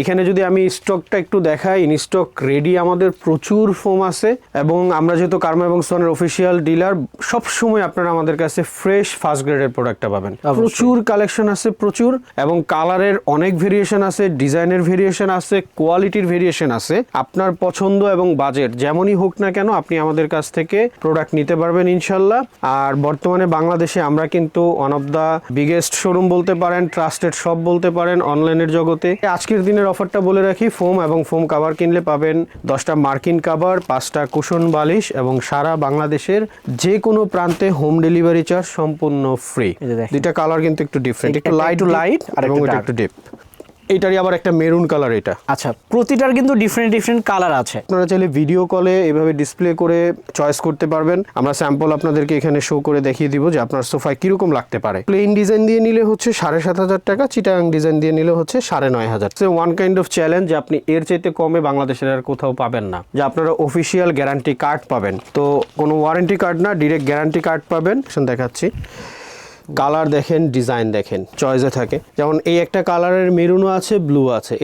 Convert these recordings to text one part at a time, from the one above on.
এখানে যদি আমি স্টকটা একটু দেখাই, ইন স্টক রেডি আমাদের প্রচুর ফোম আছে এবং আমরা যেহেতু কার্মা এবং সোয়ানের অফিসিয়াল ডিলার, সব সময় আপনারা আমাদের কাছে ফ্রেশ ফার্স্ট গ্রেডের প্রোডাক্টটা পাবেন। প্রচুর কালেকশন আছে, প্রচুর, এবং কালারের অনেক ভেরিয়েশন আছে, ডিজাইনের ভেরিয়েশন আছে, কোয়ালিটির ভেরিয়েশন আছে। আপনার পছন্দ এবং বাজেট যেমনই হোক না কেন আপনি আমাদের কাছ থেকে প্রোডাক্ট নিতে পারবেন ইনশাল্লাহ। আর বর্তমানে বাংলাদেশে আমরা কিন্তু one of the biggest showroom বলতে পারেন, ট্রাস্টেড শপ বলতে পারেন অনলাইনের জগতে। আজকের দিনের অফারটা বলে রাখি, ফোম এবং ফোম কাভার কিনলে পাবেন 10টা মার্কিন কাভার, 5টা কুশন বালিশ এবং সারা বাংলাদেশের যে কোনো প্রান্তে হোম ডেলিভারি চার্জ সম্পূর্ণ ফ্রি। দুইটা কালার কিন্তু একটু ডিফারেন্ট, একটু লাইট আর একটু ডিপ। এটারই আবার একটা মেরুন কালার। এটা আচ্ছা, প্রতিটার কিন্তু ডিফারেন্ট কালার আছে। আপনারা চাইলে ভিডিও কলে এভাবে ডিসপ্লে করে চয়েস করতে পারবেন। আমরা স্যাম্পল আপনাদেরকে এখানে শো করে দেখিয়ে দিব যে আপনার সোফায় কিরকম লাগতে পারে। প্লেন ডিজাইন দিয়ে নিলে হচ্ছে 7,500 টাকা, চিটাগাং ডিজাইন দিয়ে নিলে হচ্ছে 9,500। ওয়ান কাইন্ড অফ চ্যালেঞ্জ যে আপনি এর চাইতে কমে বাংলাদেশের আর কোথাও পাবেন না। যে আপনারা অফিসিয়াল গ্যারান্টি কার্ড পাবেন, তো কোনো ওয়ারেন্টি কার্ড না, ডিরেক্ট গ্যারান্টি কার্ড পাবেন। দেখাচ্ছি, কালার দেখেন, ডিজাইন দেখেন, চয়েসে থাকে। যেমন এই একটা কালারের মেরুনও আছে, ব্লু আছে,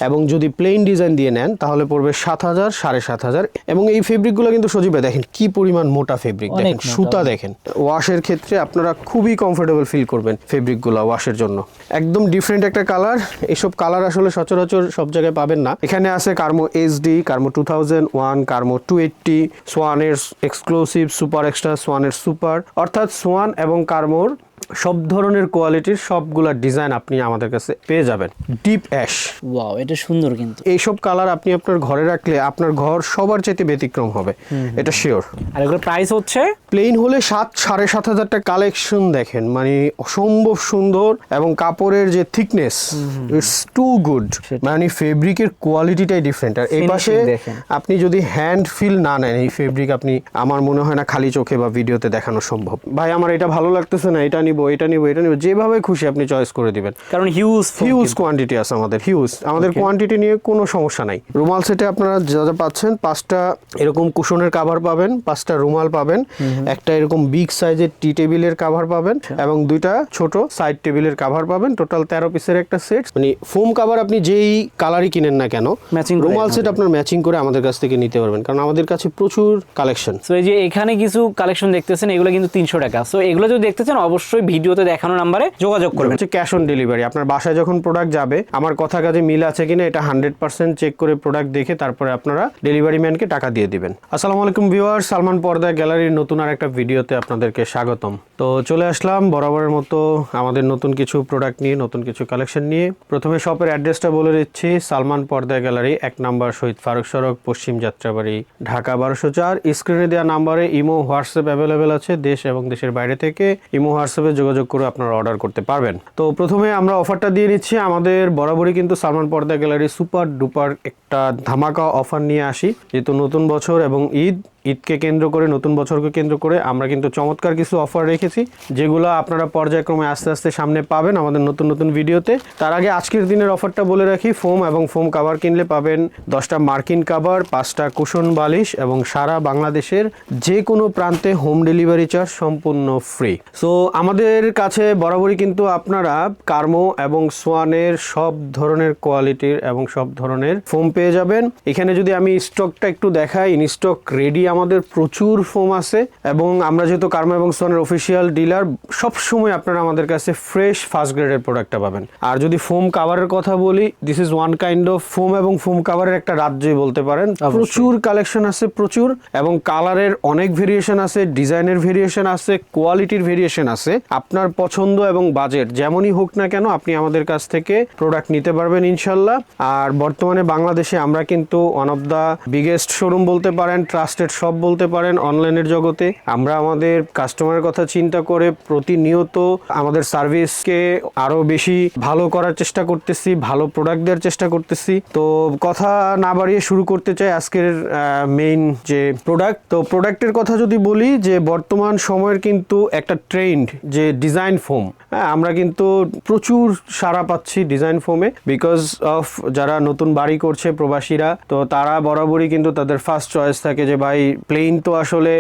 এবং যদি প্লেন ডিজাইন দিয়ে নেন তাহলে পড়বে 7,000, 7,500। এবং এই ফেব্রিকগুলো কিন্তু সজীব দেখেন কি পরিমাণ মোটা ফেব্রিক, দেখেন সুতা দেখেন। ওয়াশের ক্ষেত্রে আপনারা খুবই কমফোর্টেবল ফিল করবেন ফেব্রিকগুলো ওয়াশের জন্য। একদম ডিফারেন্ট একটা কালার। এইসব কালার আসলে সচরাচর সব জায়গায় পাবেন না। এখানে আছে কার্মো HD, কার্মো 2001, কার্মো 280, সোয়ানের exclusive, super extra, সোয়ানের super, অর্থাৎ সোয়ান এবং কার্মোর সব ধরনের কোয়ালিটির সবগুলা ডিজাইন আপনি আমাদের কাছে পেয়ে যাবেন। ডিপ অ্যাশ, ওয়াও, এটা সুন্দর। কিন্তু এইসব কালার আপনি আপনার ঘরে রাখলে আপনার ঘর সবার চাইতে ব্যতিক্রম হবে, এটা শিওর। আর এগুলোর প্রাইস হচ্ছে প্লেন হলে 7,500 টাকা। কালেকশন দেখেন, মানে অসম্ভব সুন্দর, এবং কাপড়ের যে থিকনেস, ইটস টু গুড, মানে ফেব্রিকের কোয়ালিটিটাই ডিফারেন্ট। আর এই পাশে আপনি যদি হ্যান্ড ফিল না নেন এই ফেব্রিক, আপনি আমার মনে হয় না খালি চোখে বা ভিডিওতে দেখানো সম্ভব। ভাই আমার এটা ভালো লাগতেছে না, এটা নিব, যেভাবে খুশি আপনি চয়েস করে দিবেন, কারণ হিউজ কোয়ান্টিটি আছে আমাদের কোয়ান্টিটি নিয়ে কোনো সমস্যা নাই। রুমাল সেটে আপনারা যা যা পাচ্ছেন, 5টা এরকম কুশনের কাভার পাবেন, 5টা রুমাল পাবেন, একটা এরকম বিগ সাইজের টি টেবিলের কাভার পাবেন, এবং 2টা ছোট সাইড টেবিলের কাভার পাবেন। টোটাল 13 পিসের একটা সেট। মানে ফোম কাভার আপনি যেই কালারই কিনেন না কেন, রুমাল সেট আপনার ম্যাচিং করে আমাদের কাছ থেকে নিতে পারবেন, কারণ আমাদের কাছে প্রচুর কালেকশন। সো এই যে এখানে কিছু কালেকশন দেখতেছেন, এগুলো কিন্তু 300 টাকা। সো এগুলো যদি দেখতে চান অবশ্যই ভিডিওতে দেখানো নাম্বারে যোগাযোগ করবেন। Cash on delivery. আপনার বাসায় যখন প্রোডাক্ট যাবে, আমার কথা কাজে মিল আছে কিনা এটা 100% চেক করে প্রোডাক্ট দেখে তারপরে আপনারা ডেলিভারি ম্যানকে টাকা দিয়ে দিবেন। আসসালামু আলাইকুম ভিউয়ার্স, সালমান পর্দা গ্যালারির নতুন আর একটা ভিডিওতে আপনাদেরকে স্বাগতম। তো চলে আসলাম বরাবরের মতো আমাদের নতুন কিছু প্রোডাক্ট নিয়ে, নতুন কিছু কালেকশন নিয়ে। প্রথমে শপের অ্যাড্রেসটা বলে দিচ্ছি, সালমান পর্দা গ্যালারি, 1 নম্বর শহীদ ফারুক সড়ক, পশ্চিম যাত্রাবাড়ি, ঢাকা 1204। স্ক্রিনে দেওয়া নাম্বারে ইমো, হোয়াটসঅ্যাপ অ্যাভেলেবেল আছে। দেশ এবং দেশের বাইরে থেকে ইমো, হোয়াটসঅ্যাপে যোগাযোগ করে আপনারা অর্ডার করতে পারবেন। তো প্রথমে আমরা অফারটা দিয়ে নিচ্ছি। আমাদের বরাবরই কিন্তু সালমান পর্দা গ্যালারি সুপার ডুপার একটা ধামাকা অফার নিয়ে আসি, যেহেতু নতুন বছর এবং ঈদকে কেন্দ্র করে, নতুন বছরকে কেন্দ্র করে আমরা কিন্তু চমৎকার কিছু অফার রেখেছি, যেগুলো আপনারা পর্যায়ক্রমে আস্তে আস্তে সামনে পাবেন আমাদের নতুন নতুন ভিডিওতে। তার আগে আজকের দিনের অফারটা বলে রাখি, ফোম এবং ফোম কাভার কিনলে পাবেন 10টা মার্কিন কাভার, 5টা কুশন বালিশ এবং সারা বাংলাদেশের যে কোনো প্রান্তে হোম ডেলিভারি চার্জ সম্পূর্ণ ফ্রি। সো আমাদের কাছে বরাবরই কিন্তু আপনারা কার্মো এবং সোয়ানের সব ধরনের কোয়ালিটির এবং সব ধরনের ফোম পেয়ে যাবেন। এখানে যদি আমি স্টকটা একটু দেখাই, ইন স্টক রেডি আমাদের প্রচুর ফোম আছে, এবং আমরা যেহেতু কার্মা এবং সোয়ানের অফিসিয়াল ডিলার, সব সময় আপনারা আমাদের কাছে ফ্রেশ ফার্স্ট গ্রেডের প্রোডাক্টটা পাবেন। আর যদি ফোম কাভারের কথা বলি, this is one kind of foam এবং ফোম কাভারের একটা রাজ্যই বলতে পারেন। প্রচুর কালেকশন আছে, প্রচুর, এবং কালারের অনেক ভেরিয়েশন আছে, ডিজাইনের ভেরিয়েশন আছে, কোয়ালিটির ভেরিয়েশন আছে। আপনার পছন্দ এবং বাজেট যেমনই হোক না কেন আপনি আমাদের কাছ থেকে প্রোডাক্ট নিতে পারবেন ইনশাল্লাহ। আর বর্তমানে বাংলাদেশে আমরা কিন্তু one of the biggest showroom বলতে পারেন, ট্রাস্টেড শপ বলতে পারেন অনলাইনের জগতে। আমরা আমাদের কাস্টমারের কথা চিন্তা করে প্রতিনিয়ত আমাদের সার্ভিসকে আরো বেশি ভালো করার চেষ্টা করতেছি, ভালো প্রোডাক্ট দেওয়ার চেষ্টা করতেছি। তো কথা না বাড়িয়ে শুরু করতে চাই আজকের মেইন যে প্রোডাক্ট। তো প্রোডাক্টের কথা যদি বলি, যে বর্তমান সময়ের কিন্তু একটা ট্রেন্ড যে ডিজাইন ফোম, হ্যাঁ আমরা কিন্তু প্রচুর সাড়া পাচ্ছি ডিজাইন ফোমে, বিকজ অফ যারা নতুন বাড়ি করছে প্রবাসীরা, তো তারা বরাবরই কিন্তু তাদের ফার্স্ট চয়েস থাকে যে ভাই প্লেন তো আসলে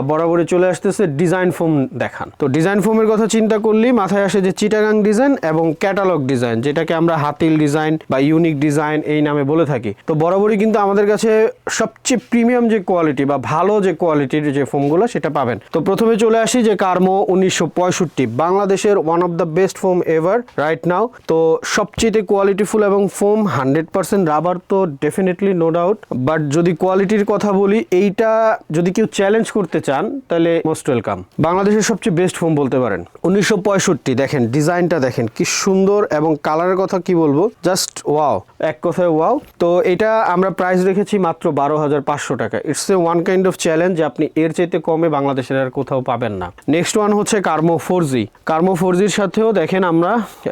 বরাবরই চলে আসতেছে, ডিজাইন ফোম দেখান। তো ডিজাইন ফোমের কথা চিন্তা করলেই মাথায় আসে যে চিটাগাং ডিজাইন এবং ক্যাটালগ ডিজাইন, যেটাকে আমরা হাতিল ডিজাইন বা ইউনিক ডিজাইন এই নামে বলে থাকি। তো বরাবরই কিন্তু আমাদের কাছে সবচেয়ে প্রিমিয়াম যে কোয়ালিটি বা ভালো যে কোয়ালিটির যে ফোমগুলো সেটা পাবেন। তো প্রথমে চলে আসি যে কার্মো 1965, বাংলাদেশের one of the best foam ever right now. তো সবচেয়ে কোয়ালিটিফুল এবং ফোম 100% রাবার, তো ডেফিনেটলি নো ডাউট। বাট যদি কোয়ালিটির কথা বলি, এইটা যদি কেউ চ্যালেঞ্জ করতে চান তাহলে মোস্ট ওয়েলকাম। বাংলাদেশের সবচেয়ে বেস্ট ফোম বলতে পারেন 1965। দেখেন ডিজাইনটা দেখেন কি সুন্দর, এবং কালারের কথা কি বলবো, জাস্ট ওয়াও, এক কথায় ওয়াও। তো এটা আমরা প্রাইস রেখেছি মাত্র 12,500 টাকা। It's a one kind of challenge যে আপনি এর চাইতে কমে বাংলাদেশের আর কোথাও পাবেন না। নেক্সট ওয়ান হচ্ছে কার্মো 4G। কার্মো 4Gর সাথেও দেখেন আমরা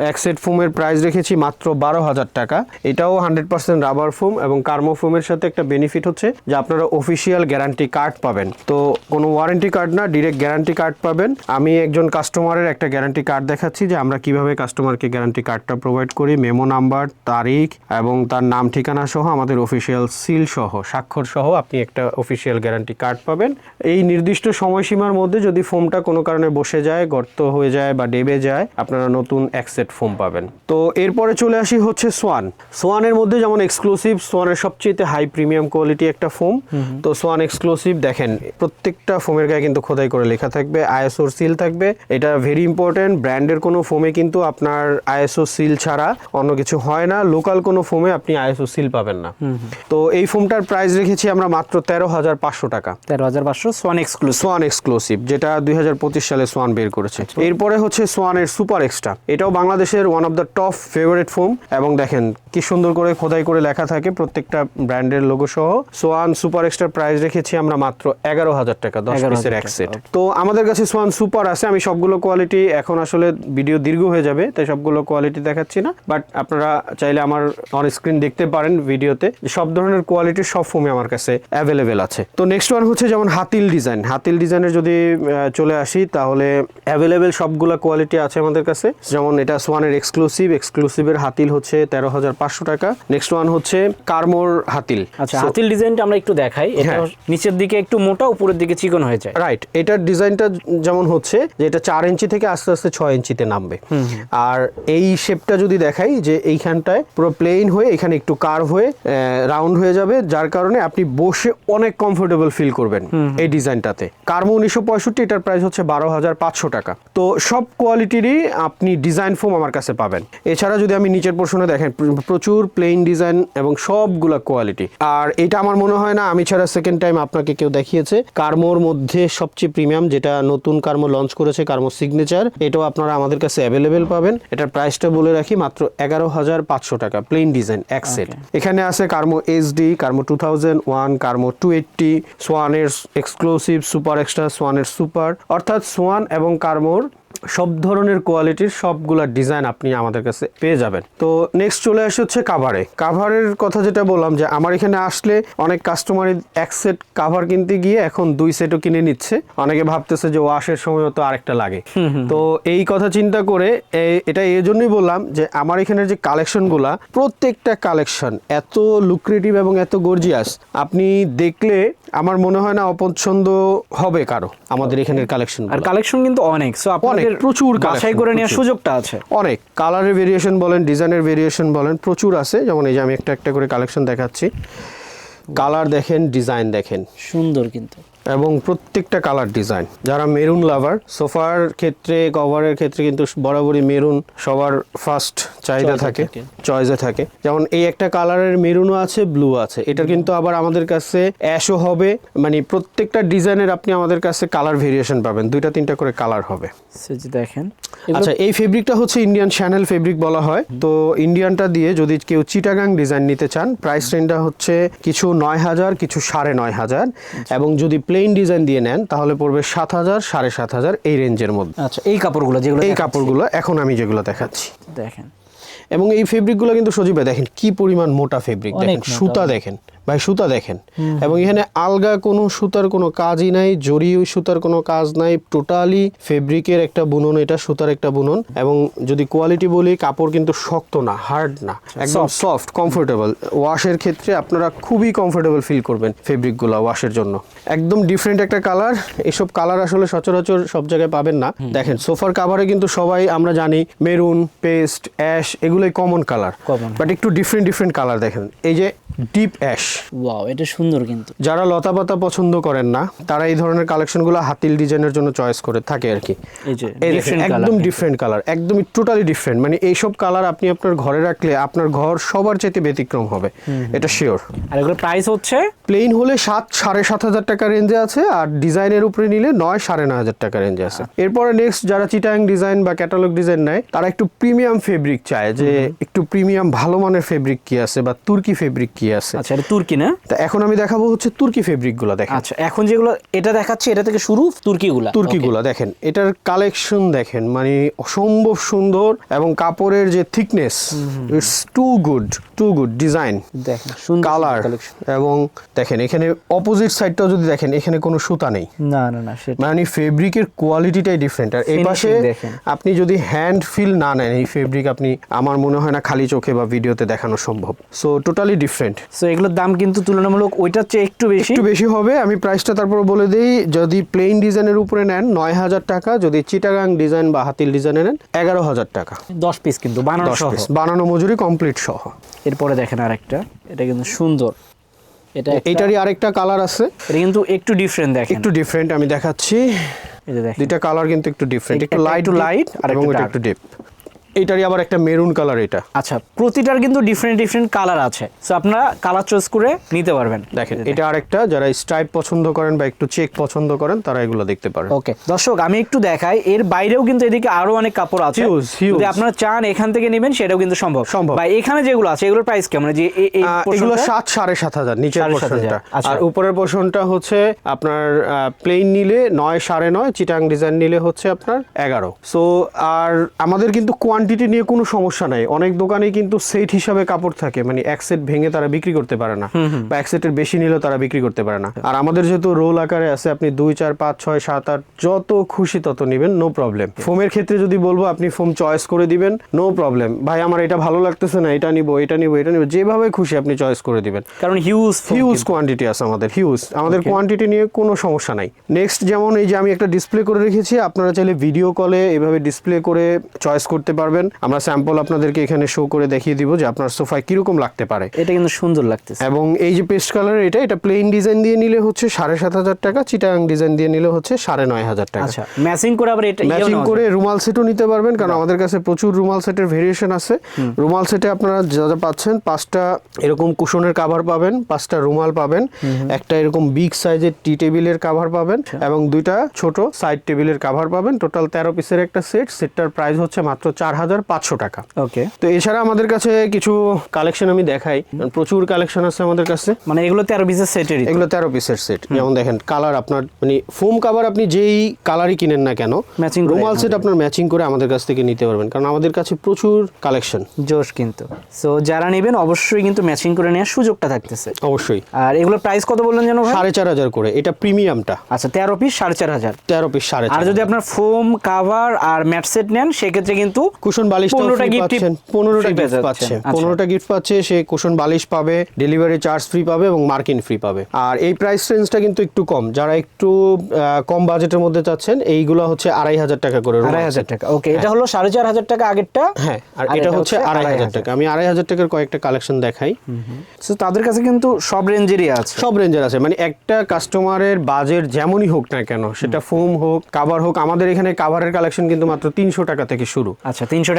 এক সেট ফোমের প্রাইস রেখেছি মাত্র 12,000 টাকা। এটাও 100% রাবার ফোম, এবং কার্মো ফোমের সাথে একটা বেনিফিট হচ্ছে যে আপনারা অফিসিয়াল গ্যারান্টি কার্ড পাবেন। তো কোনো ওয়ারেন্টি কার্ড না, ডিরেক্ট গ্যারান্টি কার্ড পাবেন। আমি একজন কাস্টমারের একটা গ্যারান্টি কার্ড দেখাচ্ছি যে আমরা কিভাবে কাস্টমারকে গ্যারান্টি কার্ডটা প্রোভাইড করি। মেমো নাম্বার, তারিখ এবং তার নাম ঠিকানা সহ, আমাদের অফিসিয়াল সিল সহ, স্বাক্ষর সহ আপনি একটা অফিসিয়াল গ্যারান্টি কার্ড পাবেন। এই নির্দিষ্ট সময়সীমার মধ্যে যদি ফোমটা কোনো কারণে বসে যায়, গর্ত হয়ে যায় বা ডেবে যায়, আপনারা নতুন এক সেট ফোম পাবেন। তো এরপরে চলে আসি হচ্ছে সোয়ান। সোয়ানের মধ্যে যেমন এক্সক্লুসিভ, সোয়ানের সবচেয়ে হাই প্রিমিয়াম কোয়ালিটি একটা ফোম। তো সোয়ান এক্সক্লুসিভ দেখেন প্রত্যেকটা ফোমের গায়ে কিন্তু খোদাই করে লেখা থাকবে, আইএসও সিল থাকবে। এটা ভেরি ইম্পর্টেন্ট। ব্র্যান্ডের কোনো ফোমে কিন্তু আপনার আইএসও সিল ছাড়া অন্য কিছু হয় না। লোকাল কোনো ফোমে আপনি আইএসও সিল পাবেন না। তো এই ফোমটার প্রাইস রেখেছি আমরা মাত্র 13,500 টাকা। 13,500 সোয়ান এক্সক্লুসিভ। সোয়ান এক্সক্লুসিভ, যেটা 2025 সালে সোয়ান বের করেছে। এরপরে হচ্ছে সোয়ানের সুপার এক্সট্রা। এটাও বাংলাদেশের one of the top favourite foam, এবং দেখেন কি সুন্দর করে খোদাই করে লেখা থাকে প্রত্যেকটা ব্র্যান্ডের লোগো সহ। সোয়ান সুপার এক্সট্রা প্রাইস রেখেছি আমরা মাত্র 11,000 টাকা, 10 পিসের এক সেট। তো আমাদের কাছে সোয়ান সুপার আছে। আমি সবগুলো কোয়ালিটি, এখন আসলে ভিডিও দীর্ঘ হয়ে যাবে তাই সবগুলো কোয়ালিটি দেখাচ্ছি না, বাট আপনারা চাইলে আমার অন স্ক্রিন দেখতে পারেন ভিডিওতে, সব ধরনের কোয়ালিটির সব ফোমে আমার কাছে অ্যাভেলেবেল আছে। তো নেক্সট ওয়ান হচ্ছে যেমন হাতিল ডিজাইন। হাতিল ডিজাইনের যদি চলে আসি, তাহলে অ্যাভেলেবেল সবগুলো কোয়ালিটি আছে আমাদের কাছে। যেমন এটা সোয়ানের এক্সক্লুসিভ, এক্সক্লুসিভের হাতিল হচ্ছে 13,500 টাকা। নেক্সট ওয়ান হচ্ছে কার্মোর হাতিল। আচ্ছা, হাতিল ডিজাইনটা আমরা একটু দেখাই। এটা নিচের দিকে একটু মোটা, উপরের দিকে চিকন হয়ে যায়। রাইট, এটার ডিজাইনটা যেমন হচ্ছে যে এটা 4 ইঞ্চি থেকে আস্তে আস্তে 6 ইঞ্চিতে নামবে। আর এই শেপটা যদি দেখাই, যে এইখানটায় পুরো প্লেন হয়ে এখানে একটু কার্ভ হয়ে রাউন্ড হয়ে যাবে, যার কারণে আপনি বসে অনেক কমফোর্টেবল ফিল করবেন এই ডিজাইনটাতে। কার্মো 1965, এটার প্রাইস হচ্ছে 12,500 টাকা। তো সব কোয়ালিটিরই আপনি ডিজাইন ফোম আমার কাছে পাবেন। এছাড়া যদি আমি নিচের পোর্শনে দেখেন, প্রচুর প্লেন ডিজাইন এবং সবগুলা কোয়ালিটি। আর এটা আমার মনে হয় না আমি ছাড়া সেকেন্ড টাইম আপনাকে কেউ দেখিয়েছে। কার্মোর মধ্যে সবচেয়ে প্রিমিয়াম যেটা নতুন কার্মো লঞ্চ করেছে, কার্মো সিগনেচার, এটাও আপনারা আমাদের কাছে অ্যাভেলেবেল পাবেন। এটার প্রাইসটা বলে রাখি মাত্র 11,500 টাকা, প্লেন ডিজাইন এক সেট। এখানে আছে কার্মো HD, কার্মো 2001, কার্মো 280, সোয়ানের exclusive, super extra, সোয়ানের super, অর্থাৎ সোয়ান এবং কার্মোর সব ধরনের কোয়ালিটির সবগুলা ডিজাইন আপনি আমাদের কাছে পেয়ে যাবেন। তো নেক্সট চলে আসে হচ্ছে কাভারে। কাভারের কথা যেটা বললাম, যে আমার এখানে আসলে অনেক কাস্টমারই এক সেট কাভার কিনতে গিয়ে এখন 2 সেটও কিনে নিচ্ছে। অনেকে ভাবতেছে যে ওয়াশের সময় তো আরেকটা লাগে। তো এই কথা চিন্তা করে এটা এই জন্যই বললাম যে আমার এখানের যে কালেকশনগুলা, প্রত্যেকটা কালেকশন এত লুক্রেটিভ এবং এত গর্জিয়াস, আপনি দেখলে আমার মনে হয় না অপছন্দ হবে কারো আমাদের এখানের কালেকশন। আর কালেকশন কিন্তু অনেক, সো আপনাদের প্রচুর বাছাই করে নেওয়ার সুযোগটা আছে। অনেক কালারের ভেরিয়েশন বলেন, ডিজাইনের ভেরিয়েশন বলেন, প্রচুর আছে। যেমন এই যে আমি একটা একটা করে কালেকশন দেখাচ্ছি। কালার দেখেন, ডিজাইন দেখেন, সুন্দর কিন্তু, এবং প্রত্যেকটা কালার ডিজাইন। যারা মেরুন লাভার, সোফার ক্ষেত্রে, কভারের ক্ষেত্রে কিন্তু বরাবরই মেরুন সবার ফার্স্ট চাহিদা থাকে, চয়েসে থাকে। যেমন এই একটা কালারের মেরুনও আছে, ব্লু আছে। এটা কিন্তু আবার আমাদের কাছে অ্যাশও হবে, মানে প্রত্যেকটা ডিজাইনের আপনি আমাদের কাছে কালার ভেরিয়েশন পাবেন, 2-3টা করে কালার হবে। দেখেন, আচ্ছা, এই ফেব্রিকটা হচ্ছে ইন্ডিয়ান শ্যানেল ফেব্রিক বলা হয়। তো ইন্ডিয়ানটা দিয়ে যদি কেউ চিটাগাং ডিজাইন নিতে চান, প্রাইস রেঞ্জটা হচ্ছে কিছু 9,000, কিছু 9,500, এবং যদি প্লেন ডিজাইন দিয়ে নেন তাহলে পড়বে 7,000, 7,500 এই রেঞ্জের মধ্যে। আচ্ছা, এই কাপড়গুলো যেগুলো, এই কাপড়গুলো এখন আমি যেগুলো দেখাচ্ছি দেখেন, এবং এই ফেব্রিকগুলো কিন্তু সজীব ভাই দেখেন কি পরিমাণ মোটা ফেব্রিক, দেখেন সুতা দেখেন, ভাই সুতা দেখেন, এবং এখানে আলগা কোনো সুতার কোনো কাজই নাই, জরি সুতার কোনো কাজ নাই, টোটালি ফেব্রিকের একটা বুনন, এটা সুতার একটা বুনন। এবং যদি কোয়ালিটি বলি, কাপড় কিন্তু শক্ত না, হার্ড না, একদম সফট, কমফোর্টেবল। ওয়াশের ক্ষেত্রে আপনারা খুবই কমফোর্টেবল ফিল করবেন ফেব্রিকগুলো ওয়াশের জন্য। একদম ডিফারেন্ট একটা কালার। এসব কালার আসলে সচরাচর সব জায়গায় পাবেন না। দেখেন সোফার কাভারে কিন্তু সবাই আমরা জানি মেরুন, পেস্ট, অ্যাশ, এগুলোই কমন কালার, বাট একটু ডিফারেন্ট কালার। দেখেন এই যে ডিপ অ্যাশ, ওয়াও, এটা সুন্দর কিন্তু। যারা লতা পাতা পছন্দ করেন না, তারা এই ধরনের কালেকশনগুলো হাতিল ডিজাইনের জন্য চয়েস করে থাকে আর কি। এই যে একদম ডিফারেন্ট কালার, একদমই টোটালি ডিফারেন্ট। মানে এইসব কালার আপনি আপনার ঘরে রাখলে আপনার ঘর সবার চাইতে ব্যতিক্রম হবে, এটা শিওর। আর এগুলোর প্রাইস হচ্ছে প্লেন হলে 7-7.5 টাকা রেঞ্জে আছে, আর ডিজাইনের উপরে নিলে 9-9.5 টাকা রেঞ্জে আছে। এরপরে নেক্সট যারা চিটাং ডিজাইন বা ক্যাটালগ ডিজাইন নেয়, তারা একটু প্রিমিয়াম ফেব্রিক চায়, যে একটু প্রিমিয়াম ভালো মানের ফেব্রিক কি আছে বা তুর্কি ফেব্রিক কি আছে। আচ্ছা, এটা তুর্কি না? তা এখন আমি দেখাবো হচ্ছে তুর্কি ফেব্রিকগুলো। দেখেন আচ্ছা, এখন যেগুলো এটা দেখাচ্ছে, এটা থেকে শুরু তুর্কিগুলা। দেখেন এটার কালেকশন দেখেন, মানে অসম্ভব সুন্দর, এবং কাপড়ের যে thickness, it's too good design, দেখেন সুন্দর কালার। কালেকশন। এবং দেখেন এখানে অপোজিট সাইডটাও যদি দেখেন, এখানে কোনো সুতা নেই, না সেটা মানে ফেব্রিকের কোয়ালিটিটাই ডিফারেন্ট। আর এই পাশে দেখেন। আপনি যদি হ্যান্ড ফিল না নেন এই ফেব্রিক, আপনি আমার মনে হয় না খালি চোখে বা ভিডিওতে দেখানো সম্ভব। So totally different. সো এগুলোর দাম কিন্তু তুলনামূলক ওইটার চেয়ে একটু বেশি হবে। আমি প্রাইসটা তারপর বলে দিই। যদি প্লেন ডিজাইনের উপরে নেন 9,000 টাকা, যদি চিটাগাং ডিজাইন বা হাতিল ডিজাইনে নেন 11,000 টাকা। 10 পিস কিন্তু বানানো 10 সহ। পিস বানানো মজুরি কমপ্লিট সহ। এরপরে দেখেন আরেকটা, এটা কিন্তু সুন্দর। এইটারই আরেকটা কালার আছে, এটা কিন্তু একটু ডিফারেন্ট। দেখেন একটু ডিফারেন্ট, আমি দেখাচ্ছি। এই যে দেখেন, দুইটা কালার কিন্তু একটু ডিফারেন্ট, একটু লাইট আর একটু ডিপ। এইটারই আবার একটা মেরুন কালার। এটা আচ্ছা, প্রতিটার কিন্তু ডিফারেন্ট কালার আছে, সো আপনারা কালার চয়েস করে নিতে পারবেন। দেখেন এটা আরেকটা, যারা স্ট্রাইপ পছন্দ করেন বা একটু চেক পছন্দ করেন, তারা এগুলো দেখতে পারেন। ওকে দর্শক, আমি একটু দেখাই, এর বাইরেও কিন্তু এদিকে আরো অনেক কাপড় আছে। যদি আপনারা চান এখান থেকে নেবেন, সেটাও কিন্তু সম্ভব। বা এখানে যেগুলো আছে এগুলোর প্রাইস কেমন? যে এগুলো 7-7.5 নিচের পোরশনটা, আর উপরের পোরশনটা হচ্ছে আপনার প্লেন নিলে 9-9.5, চিটাং ডিজাইন নিলে হচ্ছে আপনার 11। সো আর আমাদের কিন্তু কোয়ান্টিটি নিয়ে কোনো সমস্যা নাই। অনেক দোকানে কিন্তু সেট হিসাবে কাপড় থাকে, মানে এক সেট ভেঙে তারা বিক্রি করতে পারে না, বা এক সেটের বেশি নিলেও তারা বিক্রি করতে পারে না। আর আমাদের যেহেতু রোল আকারে আছে, আপনি 2, 4, 5, 6, 7, 8 যত খুশি তত নেবেন, নো প্রবলেম। ফোমের ক্ষেত্রে যদি বলবো, আপনি ফোম চয়েস করে দিবেন, নো প্রবলেম। ভাই আমার এটা ভালো লাগতেছে না, এটা নিবো, যেভাবে খুশি আপনি চয়েস করে দিবেন, কারণ হিউজ কোয়ান্টিটি আছে আমাদের, আমাদের কোয়ান্টিটি নিয়ে কোনো সমস্যা নাই। নেক্সট যেমন এই যে আমি একটা ডিসপ্লে করে রেখেছি, আপনারা চাইলে ভিডিও কলে এভাবে ডিসপ্লে করে চয়েস করতে পারবেন। আমরা স্যাম্পল আপনাদেরকে এখানে শো করে দেখিয়ে দিব যে আপনার সোফায় কিরকম লাগতে পারে। এটা কিন্তু সুন্দর লাগতেছে। এবং এই যে পেস্ট কালার, এটা প্লেন ডিজাইন দিয়ে নিলে হচ্ছে 7,500 টাকা, চিটাগাং ডিজাইন দিয়ে নিলে হচ্ছে 9,500 টাকা। আচ্ছা, ম্যাচিং করে আবার এটা ম্যাচিং করে রুমাল সেটও নিতে পারবেন, কারণ আমাদের কাছে প্রচুর রুমাল সেটের ভেরিয়েশন আছে। রুমাল সেটে আপনারা যা যা পাচ্ছেন, 5টা এরকম কুশনের কভার পাবেন, 5টা রুমাল পাবেন, একটা এরকম বিগ সাইজের টি টেবিলের কভার পাবেন, এবং 2টা ছোট সাইড টেবিলের কভার পাবেন। টোটাল 13 পিসের একটা সেটটার প্রাইস হচ্ছে মাত্র 4,500 টাকা। ওকে, তো এছাড়া আমাদের কাছে কিছু কালেকশন আমি দেখাই, প্রচুর কালেকশন আছে আমাদের কাছে। মানে এগুলো 13 পিসের সেটের, এগুলো 13 পিসের সেট। যেমন দেখেন কালার, আপনার মানে ফোম কভার আপনি যেই কালারই কিনেন না কেন, রুমাল সেট আপনার ম্যাচিং করে আমাদের কাছ থেকে নিতে পারবেন, কারণ আমাদের কাছে প্রচুর কালেকশন জোশ কিন্তু। সো যারা নেবেন অবশ্যই কিন্তু ম্যাচিং করে নেওয়ার সুযোগটা থাকতেছে অবশ্যই। আর এগুলোর প্রাইস কত বললেন যেন? 4,500 করে, এটা প্রিমিয়ামটা। আচ্ছা, 13 পিস 4,500। 13 পিস 4,500। আর যদি আপনার ফোম কভার আর ম্যাট সেট নেন, সেক্ষেত্রে কিন্তু কুশন বালিশ 15টা গিফট পাচ্ছে। 15টা গিফট পাচ্ছে, সে কুশন বালিশ পাবে, ডেলিভারি চার্জ ফ্রি পাবে, এবং মার্কিন ফ্রি পাবে। আর এই প্রাইস রেঞ্জটা কিন্তু একটু কম, যারা একটু কম বাজেটের মধ্যে চাচ্ছেন, এইগুলো হচ্ছে 2,500 টাকা করে। 2,500 টাকা। ওকে, এটা হলো 4,500 টাকা আগেরটা। হ্যাঁ, আর এটা হচ্ছে 2,500 টাকা। আমি 2,500 টাকার কয়েকটা কালেকশন দেখাই। সো তাদের কাছে কিন্তু সব রেঞ্জেরই আছে, সব রেঞ্জের আছে। মানে একটা কাস্টমারের বাজেট যেমনই হোক না কেন, সেটা ফোম হোক, কাভার হোক, আমাদের এখানে কাভারের কালেকশন কিন্তু মাত্র 300 টাকা থেকে শুরু। আচ্ছা, 300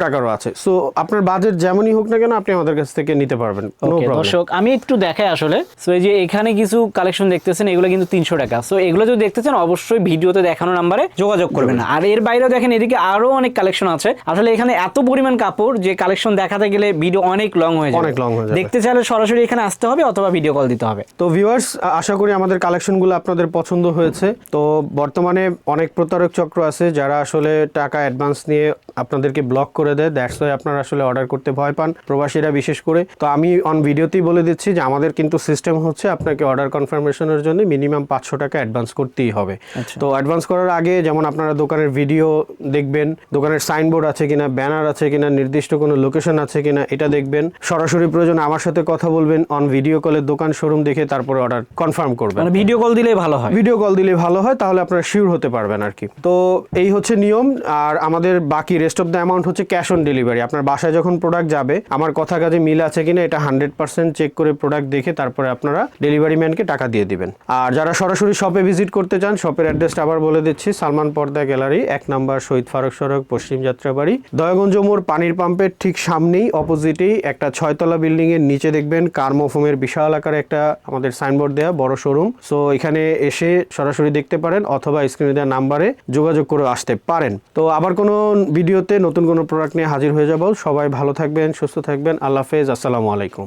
টাকারও আছে। সো আপনার বাজেট যেমনই হোক না কেন, আপনি আমাদের কাছ থেকে নিতে পারবেন, নো প্রবলেম। দর্শক, আমি একটু দেখাই আসলে। সো এই যে এখানে কিছু কালেকশন দেখতেছেন, এগুলো কিন্তু 300 টাকা। সো এগুলো যদি দেখতে চান, অবশ্যই ভিডিওতে দেখানো নাম্বারে যোগাযোগ করবেন। আর এর বাইরেও দেখেন এদিকে আরো অনেক কালেকশন আছে। আসলে এখানে এত পরিমাণ কাপড় যে কালেকশন দেখাতে গেলে ভিডিও অনেক লং হয়ে যাবে। দেখতে চাইলে সরাসরি এখানে আসতে হবে, অথবা ভিডিও কল দিতে হবে। তো ভিউয়ার্স, আশা করি আমাদের কালেকশনগুলো আপনাদের পছন্দ হয়েছে। তো বর্তমানে অনেক প্রতারক চক্র আছে, যারা আসলে টাকা অ্যাডভান্স নিয়ে আপনাদের আপনাদেরকে ব্লক করে দেয়, দ্যাটস ওয়াই আপনারা আসলে অর্ডার করতে ভয় পান, প্রবাসীরা বিশেষ করে। তো আমি অন ভিডিওতেই বলে দিচ্ছি যে আমাদের কিন্তু সিস্টেম হচ্ছে আপনাকে অর্ডার কনফার্মেশনের জন্য মিনিমাম 500 টাকা অ্যাডভান্স করতেই হবে। তো অ্যাডভান্স করার আগে যেমন আপনারা দোকানের ভিডিও দেখবেন, দোকানের সাইনবোর্ড আছে কিনা, ব্যানার আছে কিনা, নির্দিষ্ট কোনো লোকেশন আছে কিনা এটা দেখবেন। সরাসরি প্রয়োজন আমার সাথে কথা বলবেন, অন ভিডিও কলে দোকান শোরুম দেখে তারপরে অর্ডার কনফার্ম করবেন। মানে ভিডিও কল দিলেই ভালো হয়, ভিডিও কল দিলে ভালো হয়, তাহলে আপনারা শিওর হতে পারবেন আর কি। তো এই হচ্ছে নিয়ম। আর আমাদের বাকি রেস্ট অফ দ্য অ্যামাউন্ট হচ্ছে ক্যাশ অন ডেলিভারি। আপনার বাসায় যখন প্রোডাক্ট যাবে, আমার কথা কাজে মিল আছে কিনা এটা 100% চেক করে প্রোডাক্ট দেখে তারপরে আপনারা ডেলিভারি ম্যানকে টাকা দিয়ে দিবেন। আর যারা সরাসরি শপে ভিজিট করতে চান, শপের অ্যাড্রেসটা আবার বলে দিচ্ছি, সালমান পর্দা গ্যালারি, 1 নম্বর শহীদ ফারুক সড়ক, পশ্চিম যাত্রাবাড়ি, দয়াগঞ্জ মোড়, পানির পাম্পের ঠিক সামনেই অপোজিটেই একটা 6 তলা বিল্ডিং এর নিচে দেখবেন কার্মোফোমের বিশাল আকারে একটা আমাদের সাইনবোর্ড দেওয়া বড় শোরুম। সো এখানে এসে সরাসরি দেখতে পারেন অথবা স্ক্রিনে দেওয়া নাম্বারে যোগাযোগ করে আসতে পারেন। তো আবার কোনো ভিডিওতে নতুন কোনো প্রোডাক্ট নিয়ে হাজির হয়ে যাব। সবাই ভালো থাকবেন, সুস্থ থাকবেন। আল্লাহ হাফেজ, আসসালামু আলাইকুম।